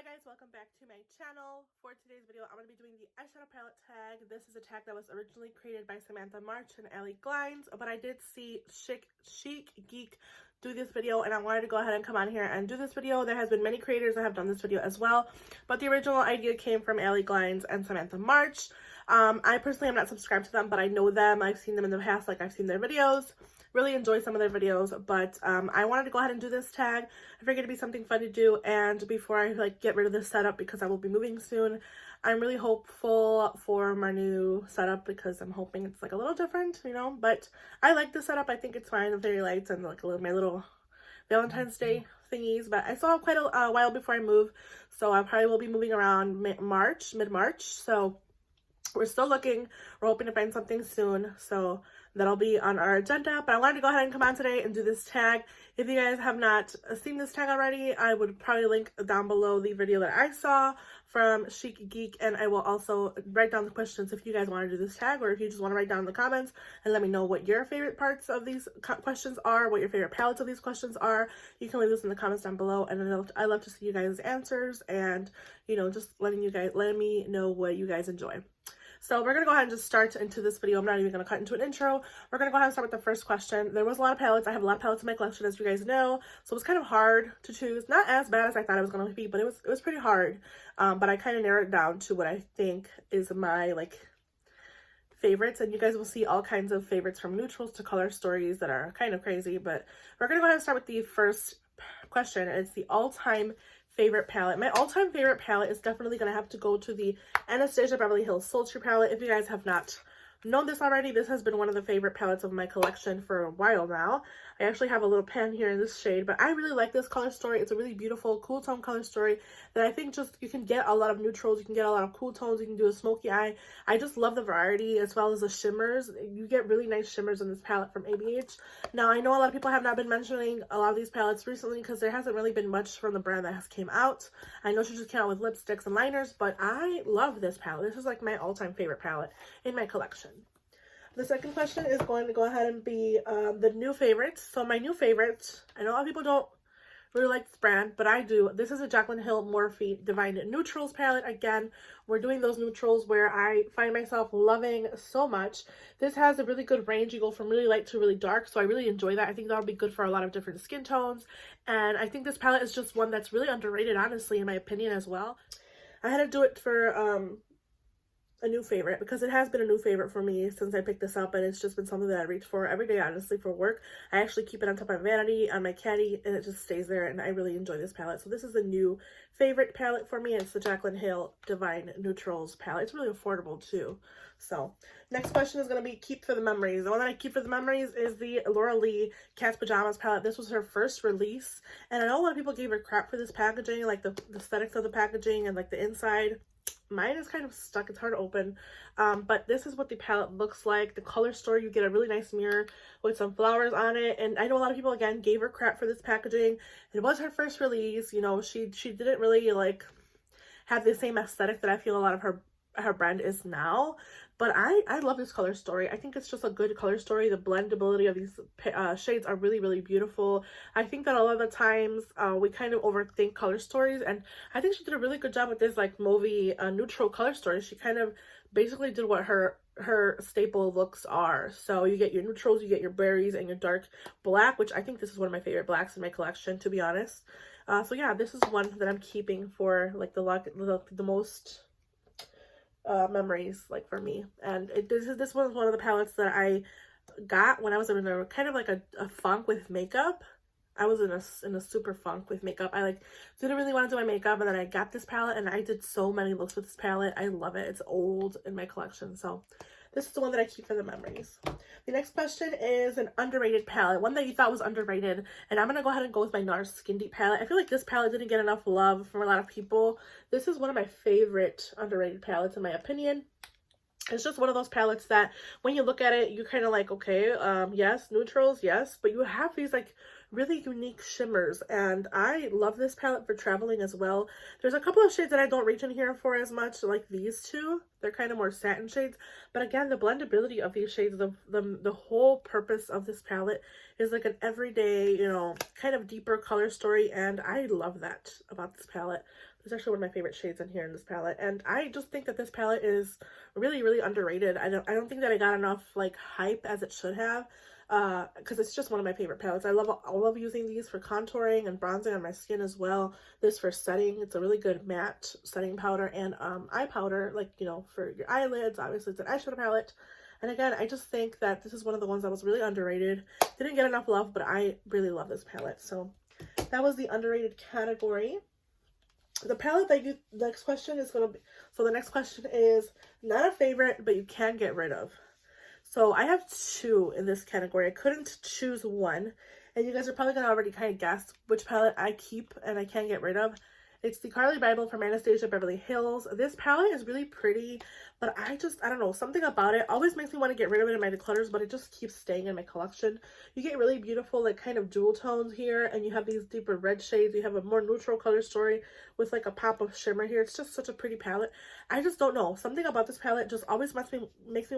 Hi guys, welcome back to my channel. For today's video, I'm going to be doing the eyeshadow palette tag. This is a tag that was originally created by Samantha March and Colourpop, but I did see Chic, Geek do this video, and I wanted to go ahead and come on here and do this video. There has been many creators that have done this video as well, but the original idea came from Colourpop and Samantha March. I personally am not subscribed to them, but I know them. I've seen them in the past, like I've seen their videos. Really enjoy some of their videos, but I wanted to go ahead and do this tag. I figured it'd be something fun to do, and before I get rid of this setup, because I will be moving soon, I'm really hopeful for my new setup because I'm hoping it's like a little different, you know, but I like the setup. I think it's fine, the fairy lights and like my little Valentine's Day thingies, but I still have quite a while before I move, so I probably will be moving around mid-March, so we're still looking. We're hoping to find something soon, so that'll be on our agenda. But I wanted to go ahead and come on today and do this tag. If you guys have not seen this tag already, I would probably link down below the video that I saw from Chic Geek, and I will also write down the questions if you guys want to do this tag, or if you just want to write down in the comments and let me know what your favorite parts of these questions are, what your favorite palettes of these questions are. You can leave this in the comments down below, and I love to see you guys' answers, and you know, just letting me know what you guys enjoy. So we're going to go ahead and just start into this video. I'm not even going to cut into an intro. We're going to go ahead and start with the first question. There was a lot of palettes. I have a lot of palettes in my collection, as you guys know. So it was kind of hard to choose. Not as bad as I thought it was going to be, but it was pretty hard. But I kind of narrowed it down to what I think is my favorites. And you guys will see all kinds of favorites from neutrals to color stories that are kind of crazy. But we're going to go ahead and start with the first question. It's the all-time favorite palette. My all-time favorite palette is definitely going to have to go to the Anastasia Beverly Hills Sultry palette. If you guys have not known this already, this has been one of the favorite palettes of my collection for a while now. I actually have a little pen here in this shade, but I really like this color story. It's a really beautiful, cool tone color story that I think just you can get a lot of neutrals, you can get a lot of cool tones, you can do a smoky eye. I just love the variety as well as the shimmers. You get really nice shimmers in this palette from ABH. Now, I know a lot of people have not been mentioning a lot of these palettes recently because there hasn't really been much from the brand that has came out. I know she just came out with lipsticks and liners, but I love this palette. This is like my all-time favorite palette in my collection. The second question is going to go ahead and be the new favorites. So my new favorites, I know a lot of people don't really like this brand, but I do. This is a Jaclyn Hill Morphe Divine Neutrals palette. Again, we're doing those neutrals where I find myself loving so much. This has a really good range. You go from really light to really dark, so I really enjoy that. I think that'll be good for a lot of different skin tones. And I think this palette is just one that's really underrated, honestly, in my opinion as well. I had to do it for a new favorite because it has been a new favorite for me since I picked this up, and it's just been something that I reach for every day, honestly, for work. I actually keep it on top of my vanity, on my caddy, and it just stays there, and I really enjoy this palette. So this is a new favorite palette for me. It's the Jaclyn Hill Divine Neutrals palette. It's really affordable too. So next question is going to be keep for the memories. The one that I keep for the memories is the Laura Lee Cat's Pajamas palette. This was her first release, and I know a lot of people gave her crap for this packaging, like the aesthetics of the packaging and like the inside. Mine is kind of stuck. It's hard to open, but this is what the palette looks like. The color story, you get a really nice mirror with some flowers on it, and I know a lot of people again gave her crap for this packaging. It was her first release, you know. She didn't really have the same aesthetic that I feel a lot of her brand is now, but I love this color story. I think it's just a good color story. The blendability of these shades are really, really beautiful. I think that a lot of the times we kind of overthink color stories, and I think she did a really good job with this Mauve neutral color story. She kind of basically did what her staple looks are. So you get your neutrals, you get your berries, and your dark black, which I think this is one of my favorite blacks in my collection, to be honest. So yeah, this is one that I'm keeping for the most memories for me. And this was one of the palettes that I got when I was in a kind of a funk with makeup. I was in a super funk with makeup. I didn't really want to do my makeup, and then I got this palette and I did so many looks with this palette. I love it. It's old in my collection, so this is the one that I keep for the memories. The next question is an underrated palette, one that you thought was underrated, and I'm going to go ahead and go with my Nars Skin Deep palette. I feel like this palette didn't get enough love from a lot of people. This is one of my favorite underrated palettes in my opinion. It's just one of those palettes that when you look at it, you're kind of like, okay, yes, neutrals, yes, but you have these really unique shimmers, and I love this palette for traveling as well. There's a couple of shades that I don't reach in here for as much, like these two. They're kind of more satin shades, but again, the blendability of these shades, the whole purpose of this palette is like an everyday, you know, kind of deeper color story, and I love that about this palette. It's actually one of my favorite shades in here in this palette, and I just think that this palette is really, really underrated. I don't think that I got enough like hype as it should have, because it's just one of my favorite palettes. I love using these for contouring and bronzing on my skin as well. This for setting. It's a really good matte setting powder and eye powder, like, you know, for your eyelids. Obviously, it's an eyeshadow palette. And again, I just think that this is one of the ones that was really underrated. Didn't get enough love, but I really love this palette. So that was the underrated category. The palette that you, next question is going to be, so the next question is not a favorite, but you can get rid of. So I have two in this category. I couldn't choose one, and you guys are probably going to already kind of guess which palette I keep and I can get rid of. It's the Carly Bible from Anastasia Beverly Hills. This palette is really pretty, but I don't know, something about it always makes me want to get rid of it in my declutters, but it just keeps staying in my collection. You get really beautiful, like, kind of jewel tones here, and you have these deeper red shades. You have a more neutral color story with, like, a pop of shimmer here. It's just such a pretty palette. I just don't know. Something about this palette just always makes me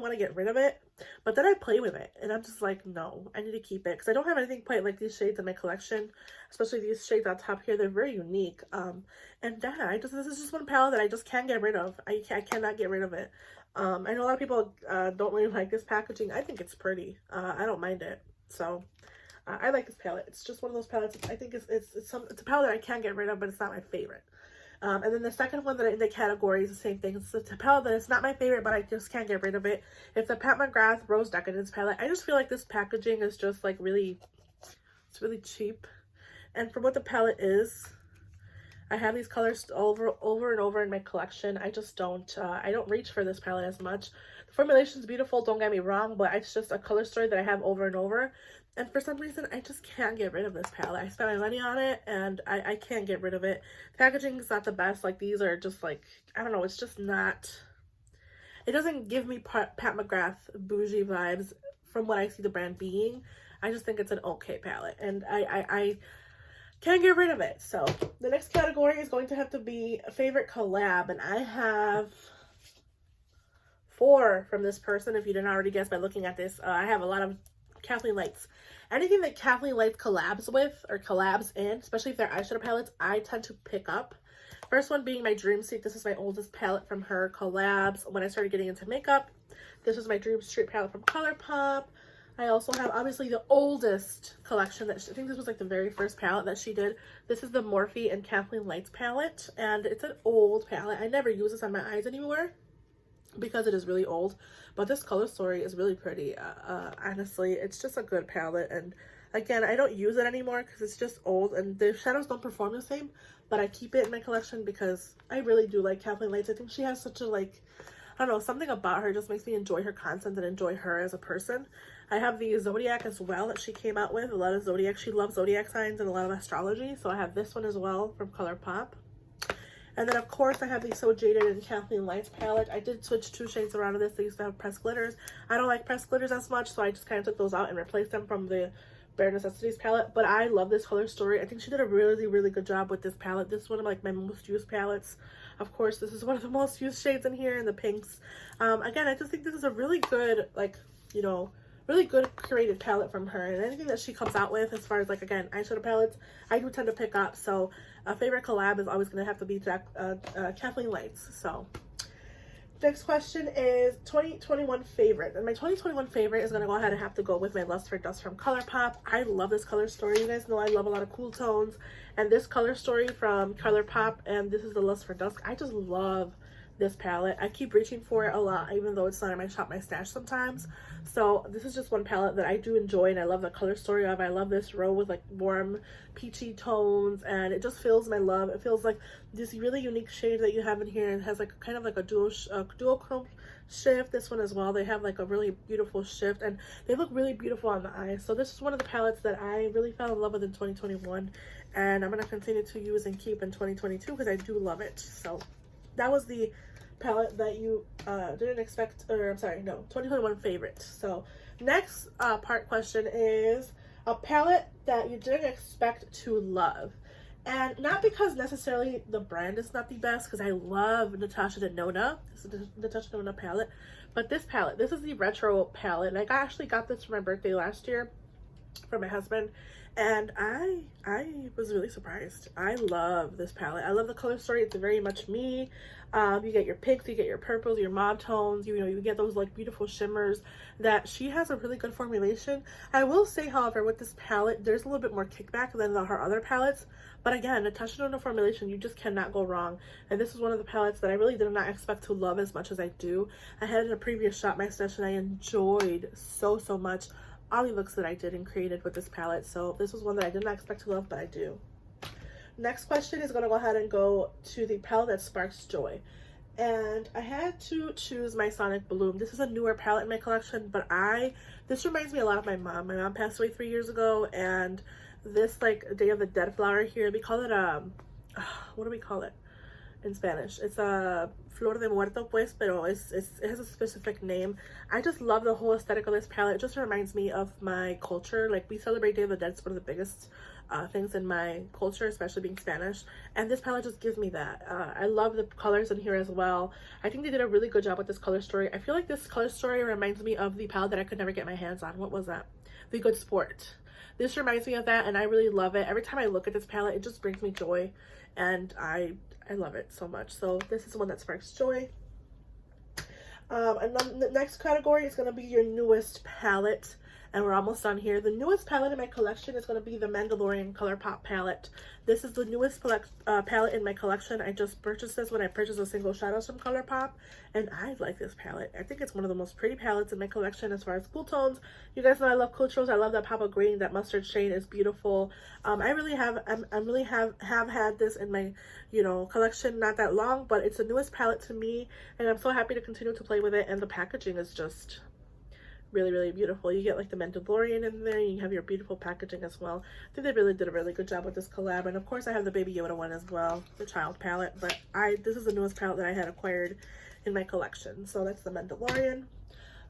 want to get rid of it, but then I play with it, and I'm just like, no, I need to keep it, because I don't have anything quite like these shades in my collection, especially these shades on top here. They're very unique. And yeah, this is just one palette that I just can't get rid of. I cannot get rid of it. I know a lot of people don't really like this packaging. I think it's pretty. I don't mind it. So I like this palette. It's just one of those palettes. I think it's a palette that I can't get rid of, but it's not my favorite. And then the second one that in the category is the same thing. It's a palette that is not my favorite, but I just can't get rid of it. It's the Pat McGrath Rose Decadence palette. I just feel like this packaging is just like really, it's really cheap. And for what the palette is, I have these colors over and over in my collection. I just don't, I don't reach for this palette as much. The formulation is beautiful, don't get me wrong, but it's just a color story that I have over and over. And for some reason, I just can't get rid of this palette. I spent my money on it, and I can't get rid of it. Packaging is not the best. Like, these are just like, I don't know, it's just not, it doesn't give me Pat McGrath bougie vibes from what I see the brand being. I just think it's an okay palette, and I can't get rid of it. So the next category is going to have to be a favorite collab, and I have 4 from this person. If you didn't already guess by looking at this, I have a lot of Kathleenlights. Anything that Kathleenlights collabs with or collabs in, especially if they're eyeshadow palettes, I tend to pick up. First one being my Dream Street. This is my oldest palette from her collabs when I started getting into makeup. This is my Dream Street palette from Colourpop. I also have, obviously, the oldest collection that I think this was like the very first palette that she did. This is the Morphe and Kathleenlights palette, and it's an old palette. I never use this on my eyes anymore because it is really old, but this color story is really pretty. Honestly, it's just a good palette, and again, I don't use it anymore because it's just old, and the shadows don't perform the same, but I keep it in my collection because I really do like Kathleenlights. I think she has such a, like, I don't know, something about her just makes me enjoy her content and enjoy her as a person. I have the Zodiac as well that she came out with. A lot of Zodiac. She loves Zodiac signs and a lot of astrology. So I have this one as well from Colourpop. And then, of course, I have the So Jaded and Kathleenlights palette. I did switch 2 shades around of this. They used to have pressed glitters. I don't like pressed glitters as much, so I just kind of took those out and replaced them from the Bare Necessities palette. But I love this color story. I think she did a really, really good job with this palette. This is one of like my most used palettes. Of course, this is one of the most used shades in here in the pinks. Again, I just think this is a really good, like, you know, really good curated palette from her, and anything that she comes out with as far as, like, again, eyeshadow palettes, I do tend to pick up. So a favorite collab is always going to have to be Kathleenlights. So next question is 2021 favorite, and my 2021 favorite is going to go ahead and have to go with my Lust for Dust from Colourpop. I love this color story. You guys know I love a lot of cool tones, and this color story from Colourpop, and this is the Lust for Dusk. I just love this palette. I keep reaching for it a lot, even though it's not in my shop, my stash sometimes. So this is just one palette that I do enjoy, and I love the color story of. I love this row with like warm peachy tones, and it just feels my love. It feels like this really unique shade that you have in here. It has like kind of like a duochrome shift. This one as well, they have like a really beautiful shift, and they look really beautiful on the eyes. So this is one of the palettes that I really fell in love with in 2021, and I'm going to continue to use and keep in 2022 because I do love it. So that was the palette that you didn't expect, or I'm sorry, no, 2021 favorite. So next part question is a palette that you didn't expect to love. And not because necessarily the brand is not the best, because I love Natasha Denona. This is the Natasha Denona palette. But this palette, this is the retro palette. And I actually got this for my birthday last year from my husband. And I was really surprised. I love this palette. I love the color story. It's very much me. You get your pinks, you get your purples, your mauve tones, you know, you get those like beautiful shimmers. That she has a really good formulation. I will say, however, with this palette, there's a little bit more kickback than her other palettes. But again, Natasha Denona formulation, you just cannot go wrong. And this is one of the palettes that I really did not expect to love as much as I do. I had in a previous Shop My Stash and I enjoyed so much all the looks that I did and created with this palette. So this was one that I did not expect to love, but I do. Next question is going to go ahead and go to the palette that sparks joy. And I had to choose my Sonic Bloom. This is a newer palette in my collection, but this reminds me a lot of my mom. My mom passed away 3 years ago, and this like Day of the Dead flower here, we call it what do we call it in Spanish? It's a flor de muerto, pues, pero it has a specific name. I just love the whole aesthetic of this palette. It just reminds me of my culture. Like, we celebrate Day of the Dead. It's one of the biggest things in my culture, especially being Spanish, and this palette just gives me that. I love the colors in here as well. I think they did a really good job with this color story. I feel like this color story reminds me of the palette that I could never get my hands on. What was that? The Good Sport. This reminds me of that, and I really love it. Every time I look at this palette, it just brings me joy, and I love it so much. So this is the one that sparks joy. And then the next category is going to be your newest palette, and we're almost done here. The newest palette in my collection is going to be the Mandalorian Colourpop palette. This is the newest palette in my collection. I just purchased this when I purchased a single shadows from Colourpop, and I like this palette. I think it's one of the most pretty palettes in my collection as far as cool tones. You guys know I love cool tones. I love that pop of green. That mustard shade is beautiful. I really have had this in my, you know, collection not that long, but it's the newest palette to me, and I'm so happy to continue to play with it. And the packaging is just really beautiful. You get like the Mandalorian in there, and you have your beautiful packaging as well. I think they really did a really good job with this collab. And of course I have the Baby Yoda one as well, the child palette, but this is the newest palette that I had acquired in my collection. So that's the Mandalorian.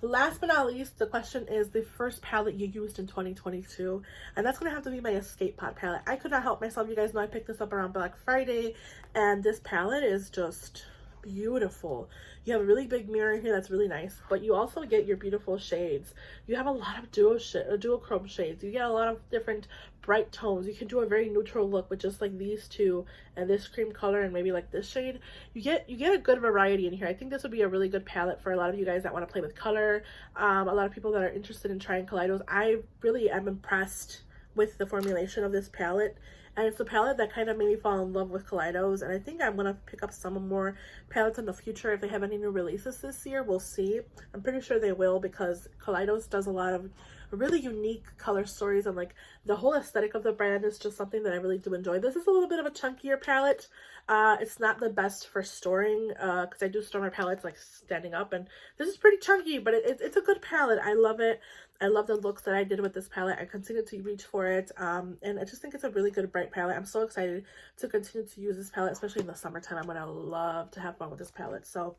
Last but not least, the question is the first palette you used in 2022, and that's gonna have to be my Escape Pod palette. I could not help myself. You guys know I picked this up around Black Friday, and this palette is just beautiful. You have a really big mirror here that's really nice, but you also get your beautiful shades. You have a lot of duochrome shades. You get a lot of different bright tones. You can do a very neutral look with just like these two and this cream color and maybe like this shade. You get a good variety in here. I think this would be a really good palette for a lot of you guys that want to play with color. A lot of people that are interested in trying kaleidos. I really am impressed with the formulation of this palette. And it's a palette that kind of made me fall in love with kaleidos, and I think I'm gonna pick up some more palettes in the future if they have any new releases this year. We'll see. I'm pretty sure they will, because Kaleidos does a lot of really unique color stories, and like the whole aesthetic of the brand is just something that I really do enjoy. This is a little bit of a chunkier palette. It's not the best for storing, because I do store my palettes like standing up, and this is pretty chunky, but it's a good palette. I love it. I love the looks that I did with this palette. I continue to reach for it, and I just think it's a really good bright palette. I'm so excited to continue to use this palette, especially in the summertime. I'm gonna love to have fun with this palette. So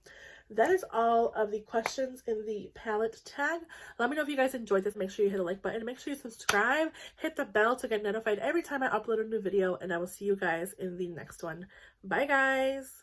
that is all of the questions in the palette tag. Let me know if you guys enjoyed this. Make sure you hit the like button. Make sure you subscribe. Hit the bell to get notified every time I upload a new video, and I will see you guys in the next one. Bye, guys.